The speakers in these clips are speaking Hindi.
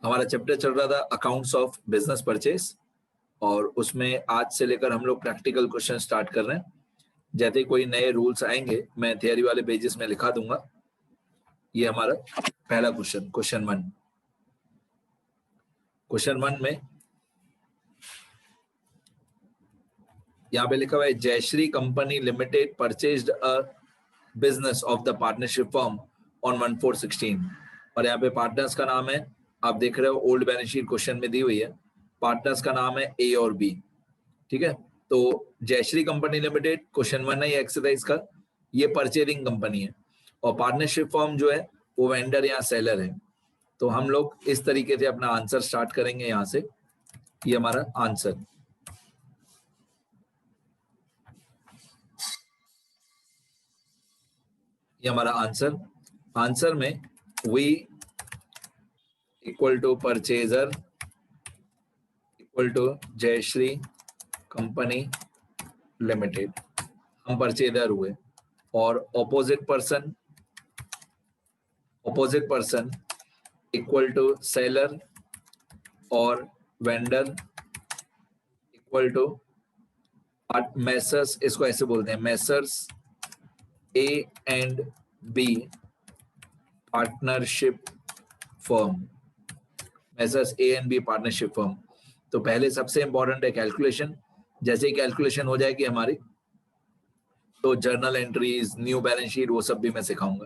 हमारा चैप्टर चल रहा था अकाउंट्स ऑफ बिजनेस परचेस और उसमें आज से लेकर हम लोग प्रैक्टिकल क्वेश्चन स्टार्ट कर रहे हैं। जैसे कोई नए रूल्स आएंगे मैं थियरी वाले पेजेस में लिखा दूंगा। ये हमारा पहला क्वेश्चन 1। क्वेश्चन 1 में यहाँ पे लिखा हुआ है Jayshree company limited purchased a business of the partnership firm on 1/4/16 और यहाँ पे पार्टनर्स का नाम है, आप देख रहे हो ओल्ड बैलेंस शीट क्वेश्चन में दी हुई है। पार्टनर्स का नाम है ए और बी, ठीक है। तो जयश्री कंपनी लिमिटेड क्वेश्चन 1 है ये एक्सरसाइज का, ये परचेजिंग कंपनी है और पार्टनरशिप फर्म जो है वो वेंडर या सेलर है। तो हम लोग इस तरीके से अपना आंसर स्टार्ट करेंगे यहाँ से। ये हमारा आंसर, ये हमारा आंसर में we equal to purchaser equal to Jayshree company limited, हम परचेजर हुए और opposite person equal to seller और वेंडर इक्वल टू मैसर्स, इसको ऐसे बोलते हैं messrs A and B partnership firm, messrs A and B partnership firm. तो पहले सबसे इंपॉर्टेंट है कैलकुलेशन। जैसे ही कैलकुलेशन हो जाएगी हमारी तो journal entries, new balance sheet, वो सब भी मैं सिखाऊंगा।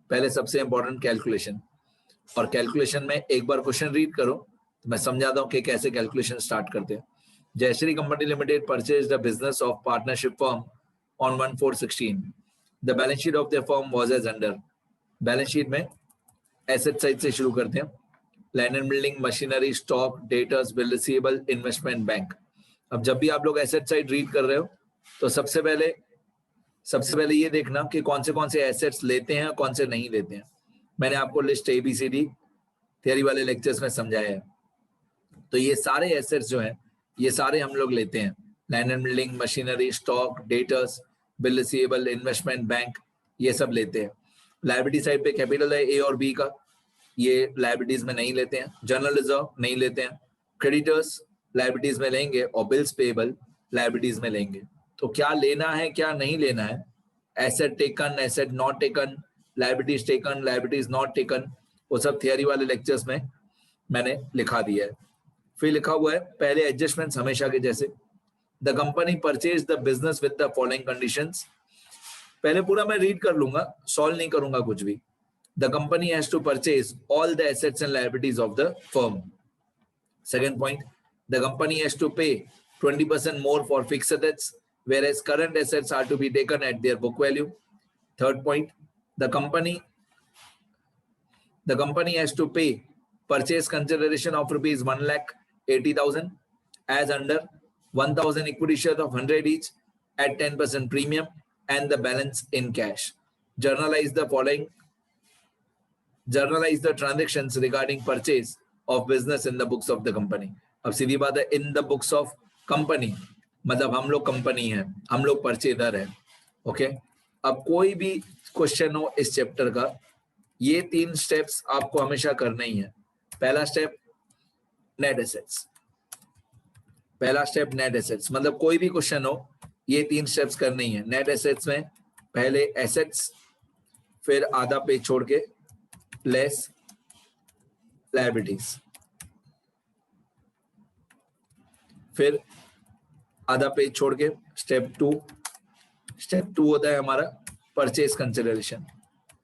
पहले सबसे इंपॉर्टेंट कैलकुलेशन, और कैलकुलेशन में एक बार क्वेश्चन रीड करो तो मैं समझाता हूँ कि कैसे कैलकुलेशन स्टार्ट करते हैं। Jayshree company limited purchased the business of partnership firm on 1/4/16। The balance sheet of the firm was as under. Balance sheet में एसेट साइड से शुरू करते हैं। Land and building, machinery, stock, debtors, bill receivable, investment bank. अब जब भी आप लोग एसेट साइड रीड कर रहे हो तो सबसे पहले ये देखना कि कौन से एसेट्स लेते हैं और कौन से नहीं लेते हैं। मैंने आपको लिस्ट ABCD थियरी वाले लेक्चर्स में समझाया है। तो ये सारे एसेट्स जो हैं ये सारे हम लोग लेते हैं। Land and building, machinery, stock, debtors, bill receivable, investment bank, ये सब लेते हैं। लायबिलिटी साइड पे कैपिटल है A और B का, ये लायबिलिटीज में नहीं लेते हैं। जनरल रिजर्व नहीं लेते हैं। क्रेडिटर्स लायबिलिटीज में लेंगे और बिल्स पेएबल लायबिलिटीज में लेंगे। तो क्या लेना है क्या नहीं लेना है, asset taken, asset not taken, liabilities taken, liabilities not taken, वो सब थियरी वाले लेक्चर्स में मैंने लिखा दिया है। फिर लिखा हुआ है पहले एडजस्टमेंट्स हमेशा के जैसे, the company purchase the business with the following conditions. पहले पूरा मैं रीड कर लूंगा, सॉल्व नहीं करूंगा कुछ भी। The company has to purchase all the assets and liabilities of the firm. Second point, the company has to pay 20% more for fixed assets, whereas current assets are to be taken at their book value. Third point, the company has to pay purchase consideration of rupees 1,80,000 as under 1,000 equity shares of 100 each at 10% premium and the balance in cash. Journalize the transactions regarding purchase of business in the books of the company. अब सीधी बात है, in the books of company मतलब हम लोग कंपनी है, हम लोग परचेजर है। ओके, अब कोई भी क्वेश्चन हो इस चैप्टर का, ये 3 स्टेप्स आपको हमेशा करने ही है। पहला स्टेप नेट एसेट्स, मतलब कोई भी क्वेश्चन हो ये 3 स्टेप्स करने ही है। नेट एसेट्स में पहले एसेट्स, फिर आधा पेज छोड़ के लेस लायबिलिटीज, फिर आधा पेज छोड़ के स्टेप 2 होता है हमारा परचेज कंसिडरेशन।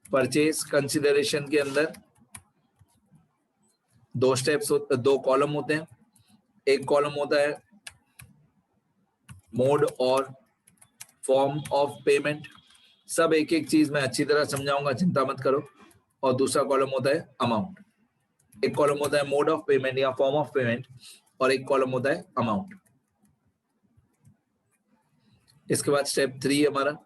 परचेज कंसिडरेशन के अंदर 2 कॉलम होते हैं। एक कॉलम होता है मोड और फॉर्म ऑफ पेमेंट, सब एक एक चीज मैं अच्छी तरह समझाऊंगा, चिंता मत करो। और दूसरा कॉलम होता है अमाउंट। एक कॉलम होता है मोड ऑफ पेमेंट या फॉर्म ऑफ पेमेंट और एक कॉलम होता है अमाउंट। इसके बाद स्टेप 3 हमारा,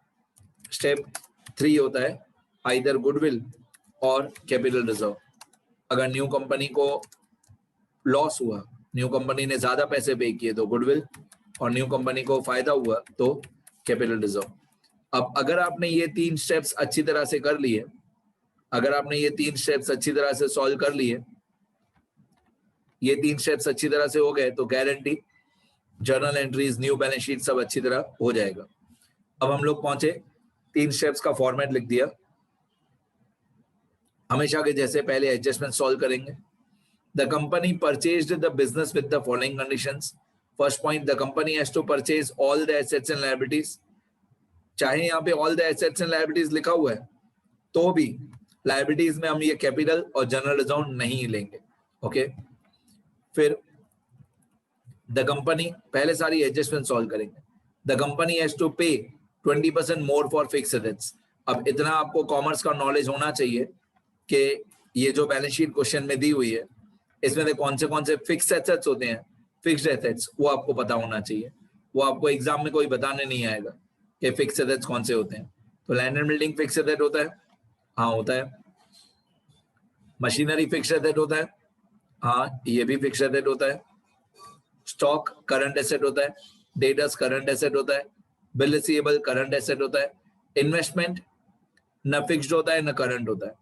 स्टेप 3 होता है आइदर गुडविल और कैपिटल रिजर्व। अगर न्यू कंपनी को लॉस हुआ, न्यू कंपनी ने ज्यादा पैसे पे किए तो गुडविल, और न्यू कंपनी को फायदा हुआ तो कैपिटल रिजर्व। अब अगर आपने ये 3 स्टेप्स अच्छी तरह से कर लिए, अगर आपने ये 3 स्टेप्स अच्छी तरह से सॉल्व कर लिए ये 3 स्टेप्स अच्छी तरह से हो गए तो guarantee journal entries, new balance sheet सब अच्छी तरह हो जाएगा। अब हम लोग पहुंचे, 3 स्टेप्स का फॉर्मेट लिख दिया। हमेशा के जैसे पहले एडजस्टमेंट सॉल्व करेंगे। The company purchased the business with the following conditions. First point, the company has to purchase all the assets and liabilities. चाहे यहाँ पे all the assets and liabilities लिखा हुआ है तो भी लायबिलिटीज में हम ये कैपिटल और जनरल रिजर्व नहीं लेंगे। ओके, फिर द कंपनी, पहले सारी एडजस्टमेंट सॉल्व करेंगे। द कंपनी हैज टू पे 20% मोर फॉर फिक्स्ड एसेट्स। अब इतना आपको कॉमर्स का नॉलेज होना चाहिए कि ये जो बैलेंस शीट क्वेश्चन में दी हुई है इसमें से कौन से फिक्स्ड एसेट्स होते हैं, फिक्स्ड एसेट्स, वो आपको पता होना चाहिए। वो आपको एग्जाम में कोई बताने नहीं आएगा कि फिक्स्ड एसेट्स कौन से होते हैं। तो land and building fixed asset होता है, हाँ होता है। मशीनरी फिक्स्ड एसेट होता है, हाँ ये भी फिक्स्ड एसेट होता है। स्टॉक करंट एसेट होता है, डेटर्स करंट एसेट होता है, बिल रिसीवेबल करंट एसेट होता है। इन्वेस्टमेंट न फिक्स्ड होता है न करंट होता है।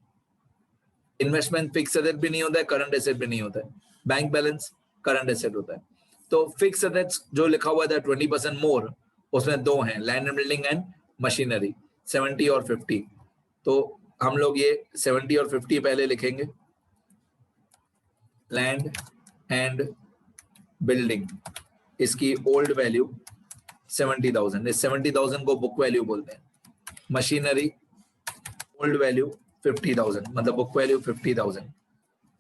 इन्वेस्टमेंट फिक्स एसेट भी नहीं होता है, करंट एसेट भी नहीं होता है। बैंक बैलेंस करंट एसेट होता है। तो फिक्स एसेट्स जो लिखा हुआ था 20% मोर, उसमें 2 हैं, land and building and machinery, 70 और 50। तो हम लोग ये 70 और 50 पहले लिखेंगे। लैंड एंड बिल्डिंग, इसकी ओल्ड वैल्यू 70,000, इस 70,000 को बुक वैल्यू बोलते हैं। मशीनरी ओल्ड वैल्यू 50,000, मतलब बुक वैल्यू 50,000।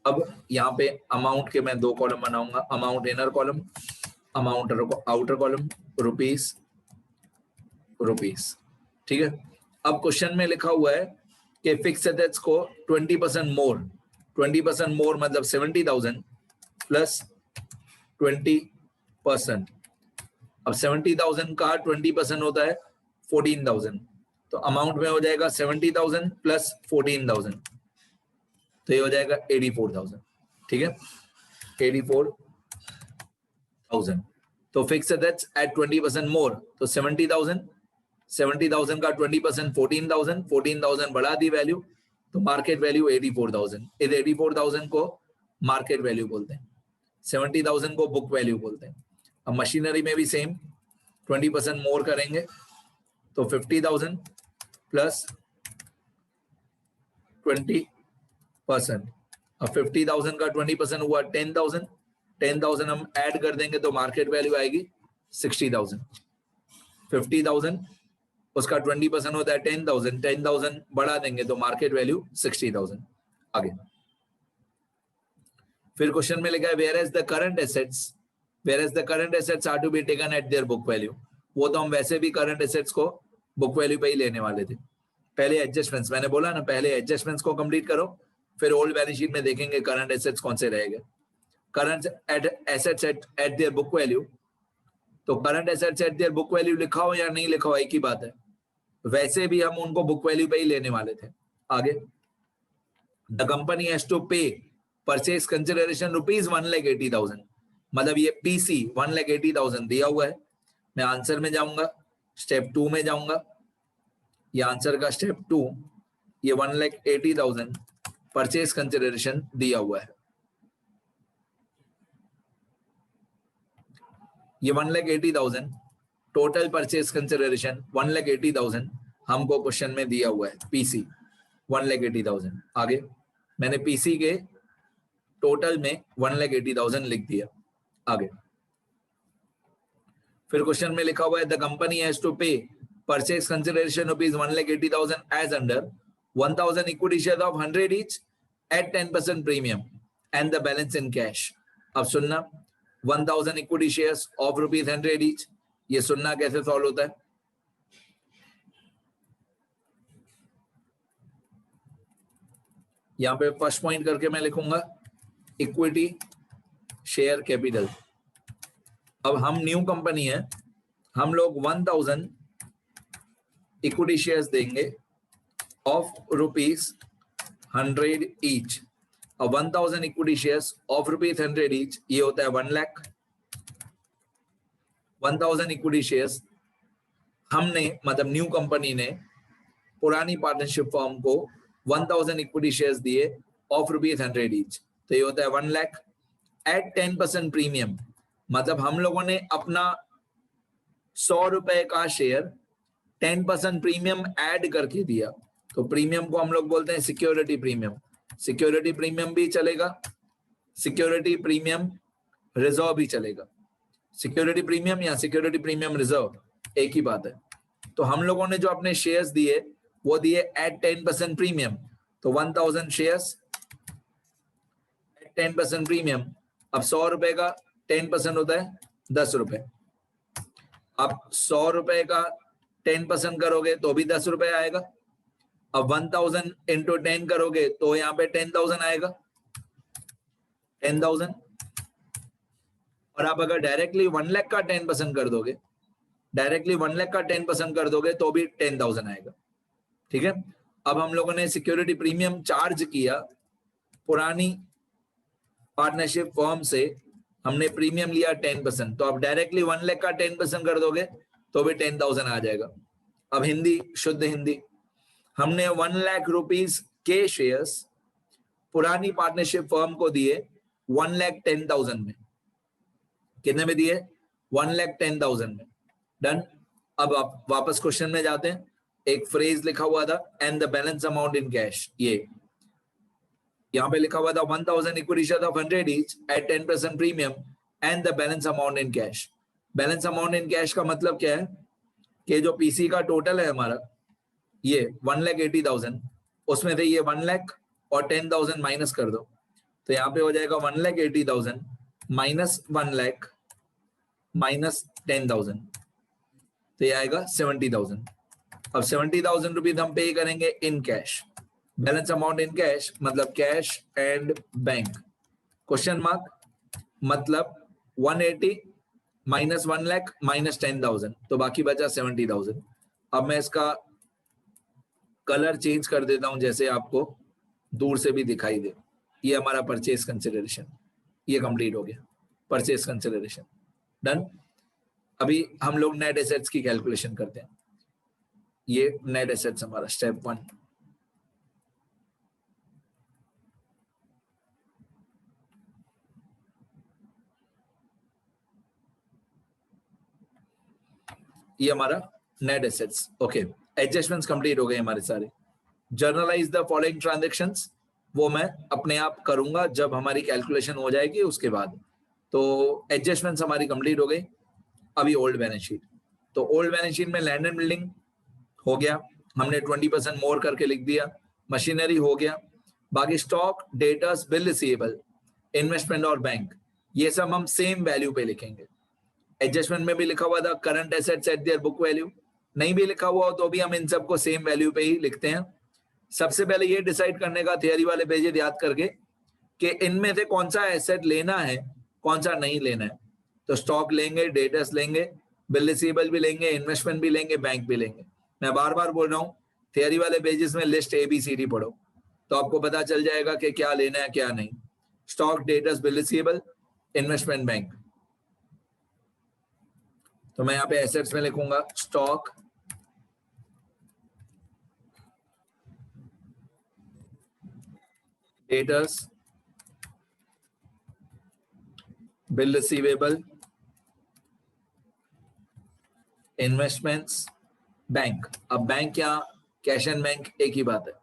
अब यहाँ पे अमाउंट के मैं 2 कॉलम बनाऊंगा, amount inner column, amount outer column, rupees rupees, ठीक है। अब क्वेश्चन में लिखा हुआ है कि फिक्स एसेट्स को 20% मोर, 20% मोर मतलब 70,000 प्लस 20%। अब 70,000 का 20% होता है 14,000, तो अमाउंट में हो जाएगा 70,000 प्लस 14,000, तो ये हो जाएगा 84,000, ठीक है, 84,000। तो फिक्स एसेट्स एट 20% मोर, तो 70,000 का 20% 14,000, 14,000 बढ़ा दी वैल्यू, तो मार्केट वैल्यू 84,000। इस 84,000 को मार्केट वैल्यू बोलते हैं, 70,000 को बुक वैल्यू बोलते हैं। अब मशीनरी में भी सेम 20% मोर करेंगे तो 50,000 प्लस 20%। अब 50,000 का 20% हुआ 10,000, 10,000 हम ऐड कर देंगे तो मार्केट वैल्यू आएगी 60,000। 50,000 उसका 20% होता है 10,000, 10,000 बढ़ा देंगे तो मार्केट वैल्यू 60,000। आगे फिर क्वेश्चन में लिखा है whereas the current assets are to be taken at their book value. वो तो हम वैसे भी करंट एसेट्स को बुक वैल्यू पे ही लेने वाले थे। पहले एडजस्टमेंट्स, मैंने बोला ना पहले एडजस्टमेंट्स को कंप्लीट करो, फिर ओल्ड बैलेंस शीट में देखेंगे करंट एसेट्स कौन से रहेंगे। Current assets at their book value, तो current assets at their book value लिखा हो या नहीं लिखा हो एक ही बात है, वैसे भी हम उनको बुक वैल्यू पे ही लेने वाले थे। आगे the company has to pay purchase consideration rupees 1,80,000, मतलब ये पीसी 1,80,000 दिया हुआ है। मैं आंसर में जाऊंगा, स्टेप 2 में जाऊंगा, ये आंसर का स्टेप 2, ये 1,80,000 परचेज कंसिडरेशन दिया हुआ है। ये 1,80,000 टोटल परचेज कंसिडरेशन 1,80,000 हमको क्वेश्चन में दिया हुआ है, पीसी 1,80,000। आगे मैंने पीसी के टोटल में 1,80,000 लिख दिया। आगे फिर क्वेश्चन में लिखा हुआ है the company has to pay purchase consideration rupees 1,80,000 as under 1,000 equity share of 100 each at 10% premium and the balance in cash. अब सुनना, 1,000 equity shares of rupees 100 each, ये सुनना कैसे सॉल्व होता है। यहां पे फर्स्ट पॉइंट करके मैं लिखूंगा इक्विटी शेयर कैपिटल। अब हम न्यू कंपनी है, हम लोग 1,000 इक्विटी शेयर्स देंगे ऑफ रुपीज 100 ईच। अब 1,000 equity shares of rupees 100 each, ये होता है 1 लाख। 1,000 इक्विटी शेयर्स हमने, मतलब न्यू कंपनी ने पुरानी पार्टनरशिप फर्म को 1,000 इक्विटी शेयर्स दिए ऑफ रुपीज 100 ईच, तो ये होता है 1 लाख। एट 10% प्रीमियम, मतलब हम लोगों ने अपना 100 रुपए का शेयर 10% प्रीमियम ऐड करके दिया, तो प्रीमियम को हम लोग बोलते हैं सिक्योरिटी प्रीमियम। सिक्योरिटी प्रीमियम भी चलेगा, सिक्योरिटी प्रीमियम रिजर्व भी चलेगा। सिक्योरिटी प्रीमियम या सिक्योरिटी प्रीमियम रिजर्व एक ही बात है। तो हम लोगों ने जो अपने शेयर्स दिए वो दिए एट 10% प्रीमियम, तो 1000 शेयर्स एट 10% प्रीमियम। अब 100 रुपए का 10% होता है 10 रुपए। अब 100 रुपए का 10% करोगे तो भी 10 रुपए आएगा। अब 1000 इंटू 10 करोगे तो यहाँ पे 10,000 आएगा, 10,000। और आप अगर डायरेक्टली 1 लाख का 10% कर दोगे, डायरेक्टली 1 लाख का 10% कर दोगे तो भी 10,000 आएगा। ठीक है, अब हम लोगों ने सिक्योरिटी प्रीमियम चार्ज किया पुरानी पार्टनरशिप फर्म से, हमने प्रीमियम लिया 10%, तो आप डायरेक्टली 1 लाख का 10% कर दोगे तो भी 10,000 आ जाएगा। अब हिंदी, शुद्ध हिंदी, हमने 1 लाख रुपीस के शेयर्स पुरानी पार्टनरशिप फर्म को दिए 1,10,000 में। कितने में दिए? 1,10,000 में। डन। अब आप वापस क्वेश्चन में जाते हैं। एक फ्रेज लिखा हुआ था and the balance amount in cash, ये यहाँ पे लिखा हुआ था 1000 equity share of 100 each at 10% premium and the balance amount in cash. Balance amount in cash का मतलब क्या है कि जो पीसी का टोटल है हमारा ये 1,80,000, उसमें से ये 1 लाख और 10,000 माइनस कर दो, तो यहाँ पे हो जाएगा 1,80,000 माइनस 1 लाख माइनस 10,000, तो ये आएगा 70,000। अब 70,000 रुपीज हम पे करेंगे in cash. Balance amount in cash मतलब cash and bank, question mark, मतलब 180 माइनस 1 लाख माइनस 10,000, तो बाकी बचा 70,000। अब मैं इसका कलर चेंज कर देता हूं जैसे आपको दूर से भी दिखाई दे। ये हमारा परचेज कंसिडरेशन, ये कंप्लीट हो गया परचेज कंसिडरेशन। डन। अभी हम लोग नेट एसेट्स की कैलकुलेशन करते हैं। ये नेट एसेट्स हमारा स्टेप 1। ये हमारा net assets. Okay, adjustments complete हो गए हमारे सारे। जर्नलाइज द फॉलोइंग ट्रांजैक्शंस, वो मैं अपने आप करूंगा जब हमारी कैलकुलेशन हो जाएगी उसके बाद। तो एडजस्टमेंट्स हमारी कंप्लीट हो गई। अभी ओल्ड बैलेंस शीट, तो ओल्ड बैलेंस शीट में लैंड एंड बिल्डिंग हो गया, हमने 20% मोर करके लिख दिया। मशीनरी हो गया, बाकी stock, debtors, bill receivable, investment और बैंक, ये सब हम सेम वैल्यू पे लिखेंगे। एडजस्टमेंट में भी लिखा हुआ था current assets at their book value, नहीं भी लिखा हुआ हो तो भी हम इन सबको सेम वैल्यू पे ही लिखते हैं। सबसे पहले ये डिसाइड करने का थियरी वाले पेज याद करके कि इनमें से कौन सा एसेट लेना है कौन सा नहीं लेना है। तो स्टॉक लेंगे, डेटर्स लेंगे, बिल रिसीवेबल भी लेंगे, इन्वेस्टमेंट भी लेंगे, बैंक भी लेंगे। मैं बार बार बोल रहा हूँ थियरी वाले पेजेस में लिस्ट ABCD पढ़ो तो आपको पता चल जाएगा कि क्या लेना है क्या नहीं। Stock, debtors, bill receivable, investment, bank. तो मैं यहाँ पे एसेट्स में लिखूंगा stock, debtors, bill receivable, investments, bank. अब बैंक या कैश एंड बैंक एक ही बात है।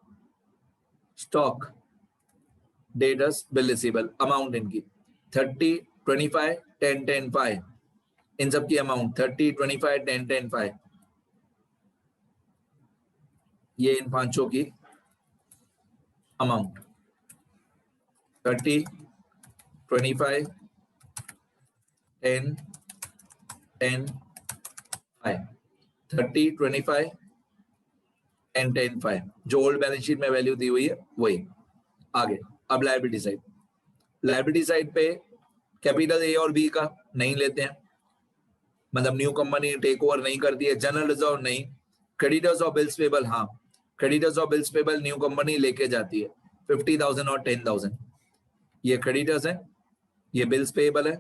Stock, debtors, bill receivable, amount इनकी 30, 25, 10, 10, 5, इन सब की अमाउंट 30, 25, 10, 10, 5, ये इन पांचों की अमाउंट 30, 25, 10, 10, 5, 30, 25, 10, 10, 5, जो ओल्ड बैलेंस शीट में वैल्यू दी हुई है वही। आगे अब लायबिलिटी साइड, लायबिलिटी साइड पे कैपिटल A और B का नहीं लेते हैं, मतलब न्यू कंपनी टेक ओवर नहीं करती है। जनरल रिजर्व नहीं। क्रेडिटर्स और बिल्स पेबल, हाँ क्रेडिटर्स और बिल्स पेबल न्यू कंपनी लेके जाती है 50,000 और 10,000, ये क्रेडिटर्स है, ये बिल्स पेबल है,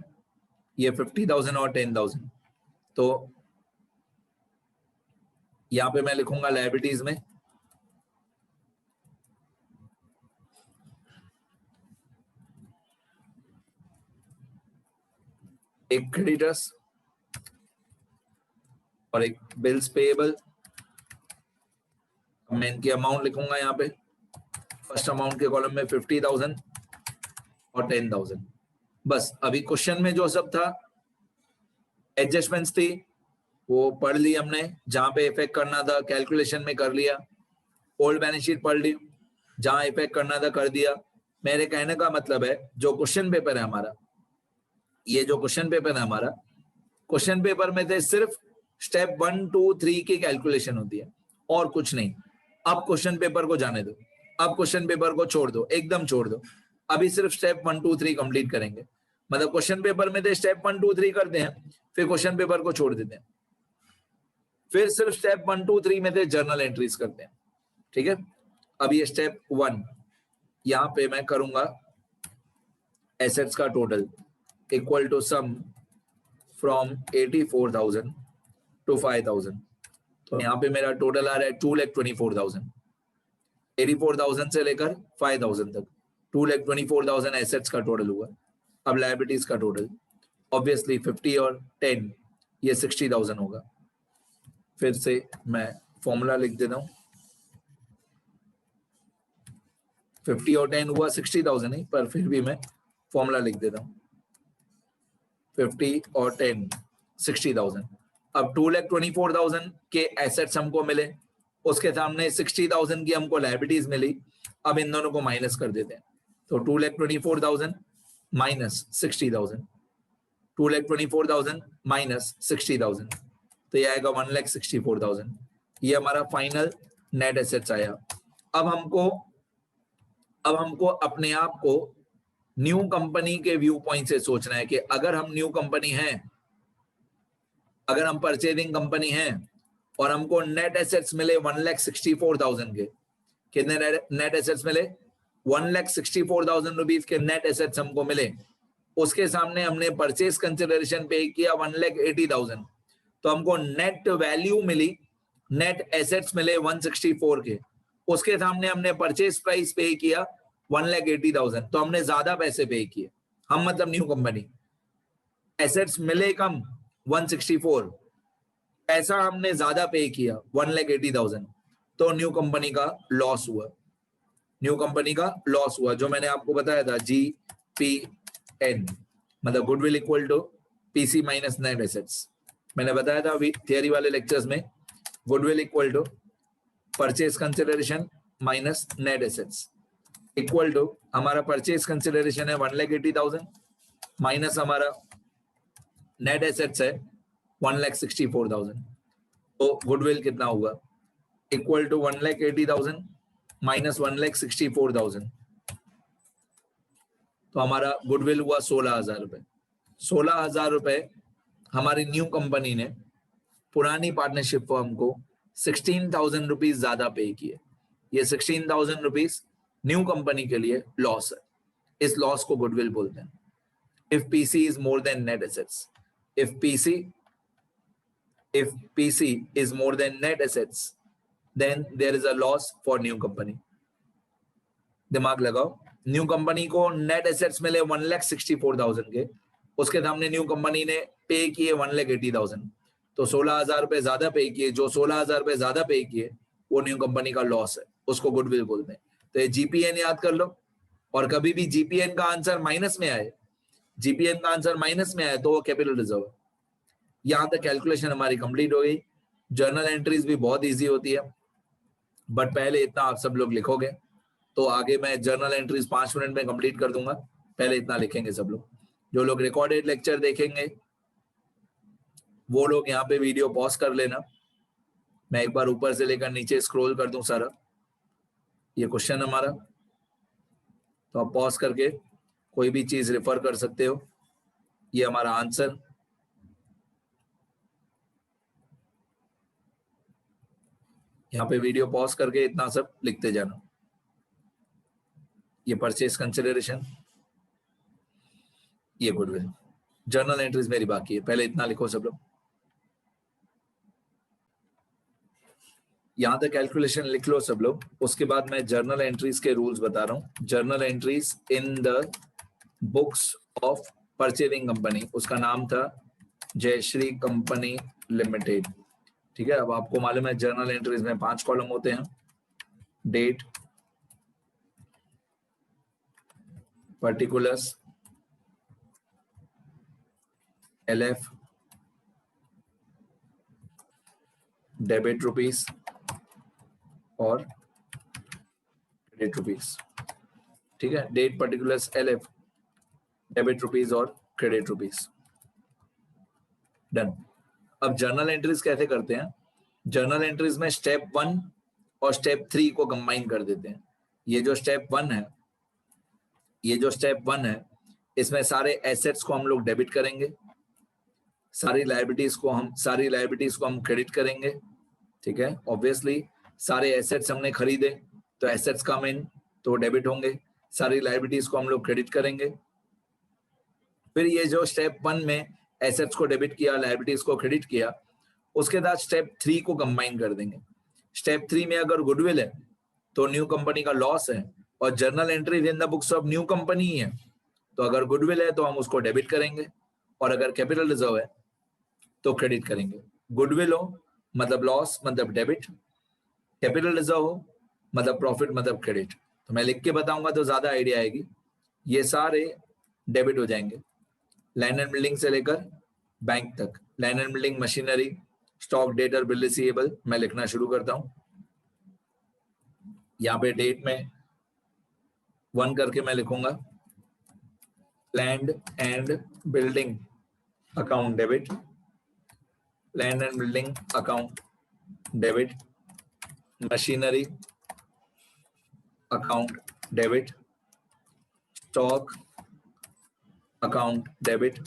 ये 50,000 और 10,000। तो यहाँ पे मैं लिखूंगा लायबिलिटीज में एक क्रेडिटर्स और एक बिल्स पेएबल। मैं इनकी अमाउंट लिखूंगा यहाँ पे, फर्स्ट अमाउंट के कॉलम में 50,000 और 10,000। बस अभी क्वेश्चन में जो सब था एडजस्टमेंट्स थी वो पढ़ ली हमने, जहां पे इफेक्ट करना था कैलकुलेशन में कर लिया। ओल्ड बैलेंस शीट पढ़ ली, जहां इफेक्ट करना था कर दिया। मेरे कहने का मतलब है जो क्वेश्चन पेपर है हमारा, ये जो क्वेश्चन पेपर है हमारा, क्वेश्चन पेपर में से सिर्फ स्टेप 1, 2, 3 की कैलकुलेशन होती है और कुछ नहीं। अब क्वेश्चन पेपर को जाने दो, अब क्वेश्चन पेपर को छोड़ दो, एकदम छोड़ दो। अभी सिर्फ स्टेप 1, 2, 3 कंप्लीट करेंगे। मतलब क्वेश्चन पेपर में से स्टेप 1, 2, 3 करते हैं, फिर क्वेश्चन पेपर को छोड़ देते हैं, फिर सिर्फ स्टेप 1, 2, 3 में से जर्नल एंट्रीज करते हैं। ठीक है, अब ये स्टेप 1 यहां पे मैं करूंगा एसेट्स का total equal to sum from 84,000 to 5,000। तो यहाँ पे मेरा टोटल आ रहा है 2,24,000। 84,000 से लेकर 5,000 तक 2,24,000 एसेट्स का टोटल हुआ। अब लायबिलिटीज का टोटल ऑब्वियसली 50 और 10 ये 60,000 होगा। फिर से मैं फॉर्मूला लिख देता हूँ, 50 और 10 हुआ 60,000 ही, पर फिर भी मैं फॉर्मूला लिख देता हूँ, 50 और 10 60,000। अब 2,24,000 के एसेट्स हमको मिले, उसके सामने 60,000 की हमको लायबिलिटीज मिली। अब इन दोनों को माइनस कर देते हैं, तो 2,24,000 माइनस 60,000, 2,24,000 माइनस 60,000, तो ये आएगा 1,64,000। ये हमारा फाइनल नेट एसेट्स आया। अब हमको अपने आप को न्यू कंपनी के व्यू पॉइंट से सोचना है कि अगर हम न्यू कंपनी हैं, अगर हम परचेजिंग कंपनी हैं और हमको नेट एसेट्स मिले 1,64,000 के, कितने नेट एसेट्स मिले? 1,64,000 रुपीज के नेट एसेट्स हमको मिले। उसके सामने हमने परचेज कंसिडरेशन पे किया 1,80,000, तो हमको नेट वैल्यू मिली, नेट एसेट्स मिले 164 के। उसके सामने हमने परचेज प्राइस पे किया 1,80,000, तो हमने ज्यादा पैसे पे किए। हम मतलब न्यू कंपनी, एसेट्स मिले कम 164, पैसा हमने ज्यादा पे किया 1,80,000, तो न्यू कंपनी का लॉस हुआ। न्यू कंपनी का लॉस हुआ, जो मैंने आपको बताया था GPN, मतलब goodwill equal to PC minus net assets. मैंने बताया था अभी थियरी वाले लेक्चर्स में, goodwill equal to purchase consideration minus net assets equal to हमारा परचेज कंसिडरेशन है 1,80,000 माइनस हमारा नेट एसेट्स है 1,64,000, तो गुडविल कितना हुआ? इक्वल टू 1,80,000 माइनस 1,64,000, तो हमारा गुडविल हुआ 16,000 रुपए। 16,000 रुपए हमारी न्यू कंपनी ने पुरानी पार्टनरशिप फर्म को 16,000 रुपीज ज्यादा पे किए। ये 16,000 रुपीज न्यू कंपनी के लिए लॉस है, इस लॉस को गुडविल बोलते हैं। If PC is more than net assets, if PC is more than net assets, then there is a loss for new company. दिमाग लगाओ, न्यू कंपनी को नेट एसेट्स मिले 1,64,000 के, उसके सामने न्यू कंपनी ने पे किए 1,80,000, तो 16,000 रुपए ज्यादा पे किए। जो 16,000 रुपए ज्यादा पे किए वो न्यू कंपनी का लॉस है, उसको गुडविल बोलते हैं। तो ये जीपीएन याद कर लो, और कभी भी जीपीएन का आंसर माइनस में आए, जीपीएन का आंसर माइनस में आए तो वो कैपिटल रिजर्व है। यहां तक कैलकुलेशन हमारी कंप्लीट हो गई। जर्नल एंट्रीज भी बहुत इजी होती है, बट पहले इतना आप सब लोग लिखोगे तो आगे मैं जर्नल एंट्रीज 5 मिनट में कंप्लीट कर दूंगा। पहले इतना लिखेंगे सब लोग। जो लोग रिकॉर्डेड लेक्चर देखेंगे वो लोग यहाँ पे वीडियो पॉज कर लेना, मैं एक बार ऊपर से लेकर नीचे स्क्रॉल कर दूं सारा ये क्वेश्चन हमारा, तो आप पॉज करके कोई भी चीज रेफर कर सकते हो। ये हमारा आंसर, यहाँ पे वीडियो पॉज करके इतना सब लिखते जाना। ये परचेज कंसिडरेशन, ये गुडविल। जर्नल एंट्रीज मेरी बाकी है, पहले इतना लिखो सब लोग। यहां तक कैलकुलेशन लिख लो सब लोग, उसके बाद मैं जर्नल एंट्रीज के रूल्स बता रहा हूं। Journal entries in the books of purchasing company, उसका नाम था जयश्री कंपनी लिमिटेड। ठीक है, अब आपको मालूम है जर्नल एंट्रीज में 5 कॉलम होते हैं, date, particulars, LF, debit rupees और क्रेडिट रुपीस। ठीक है, date, particulars, LF, debit rupees और क्रेडिट रुपीस। डन। अब जर्नल एंट्रीज कैसे करते हैं? जर्नल एंट्रीज में स्टेप 1 और स्टेप 3 को कंबाइन कर देते हैं। ये जो स्टेप 1 है, इसमें सारे एसेट्स को हम लोग डेबिट करेंगे, सारी लायबिलिटीज को हम क्रेडिट करेंगे। ठीक है, ऑब्वियसली सारे एसेट्स हमने खरीदे तो एसेट्स कम इन तो डेबिट होंगे, सारी लायबिलिटीज को हम लोग क्रेडिट करेंगे। फिर ये जो स्टेप 1 में एसेट्स को डेबिट किया, लायबिलिटीज को क्रेडिट किया, उसके बाद स्टेप 3 को कंबाइन कर देंगे। स्टेप 3 में अगर गुडविल है तो न्यू कंपनी का लॉस है और journal entries in the books of new company ही है, तो अगर गुडविल है तो हम उसको डेबिट करेंगे और अगर कैपिटल रिजर्व है तो क्रेडिट करेंगे। गुडविल हो मतलब लॉस मतलब डेबिट, कैपिटल रिजर्व हो मतलब प्रॉफिट मतलब क्रेडिट। तो मैं लिख के बताऊंगा तो ज्यादा आइडिया आएगी। ये सारे डेबिट हो जाएंगे, लैंड एंड बिल्डिंग से लेकर बैंक तक। Land and building, machinery, stock, debtor, bill receivable. मैं लिखना शुरू करता हूं। यहाँ पे डेट में 1 करके मैं लिखूंगा land and building account debit, land and building account debit, machinery account debit, stock account debit,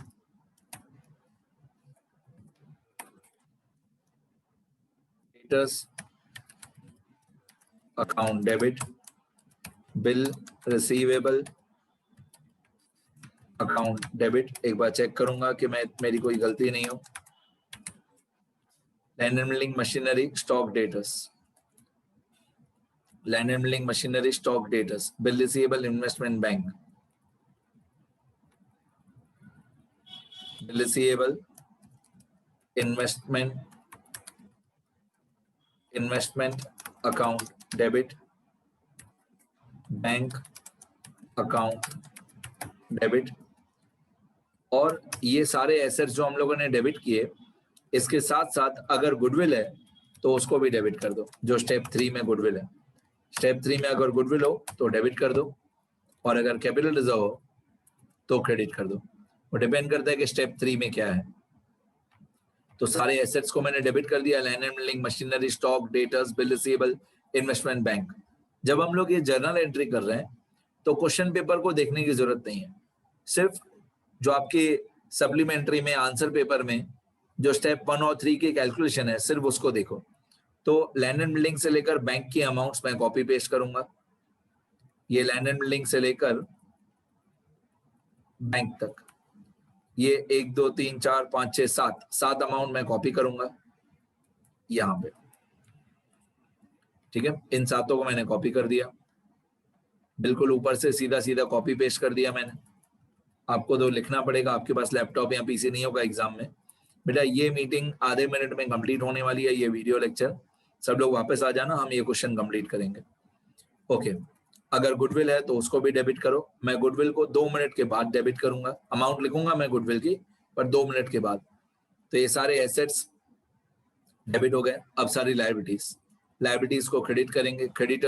debtors account debit, bill receivable account debit. एक बार चेक करूंगा कि मेरी कोई गलती नहीं हो। Land and building, machinery, stock, debtors, land and building, machinery, stock, debtors, bill receivable, investment bank, bill receivable, investment account debit, bank account debit. और ये सारे एसेट्स जो हम लोगों ने डेबिट किए, इसके साथ साथ अगर गुडविल है तो उसको भी डेबिट कर दो। जो स्टेप 3 में गुडविल है, स्टेप 3 में अगर गुडविल हो तो डेबिट कर दो और अगर कैपिटल रिजर्व हो तो क्रेडिट कर दो। वो डिपेंड करता है कि स्टेप 3 में क्या है। तो सारे एसेट्स को मैंने डेबिट कर दिया, land and building, machinery, stock, debtors, bill receivable, investment bank. जब हम लोग ये जर्नल एंट्री कर रहे हैं तो क्वेश्चन पेपर को देखने की जरूरत नहीं है, सिर्फ जो आपके सप्लीमेंट्री में आंसर पेपर में जो स्टेप 1 और 3 की कैलकुलेशन है सिर्फ उसको देखो। तो लैंड एंड बिल्डिंग से लेकर बैंक की अमाउंट्स मैं कॉपी पेस्ट करूंगा। ये लैंड एंड बिल्डिंग से लेकर बैंक तक, ये 1 2 3 4 5 6 7 अमाउंट मैं कॉपी करूंगा यहाँ पे। ठीक है, इन 7 को मैंने कॉपी कर दिया, बिल्कुल ऊपर से सीधा सीधा कॉपी पेस्ट कर दिया मैंने। आपको तो लिखना पड़ेगा, आपके पास लैपटॉप या पीसी नहीं होगा एग्जाम में। बेटा ये मीटिंग आधे मिनट में कंप्लीट होने वाली है, ये वीडियो लेक्चर। सब लोग वापस आ जाना, हम ये क्वेश्चन कंप्लीट करेंगे। ओके, अगर गुडविल है तो उसको भी डेबिट करो। मैं गुडविल को 2 मिनट के बाद डेबिट करूंगा, अमाउंट लिखूंगा मैं गुडविल की पर 2 मिनट के बाद। तो ये सारे एसेट्स डेबिट हो गए। अब सारी लायबिलिटीज को क्रेडिट करेंगे। क्रेडिटर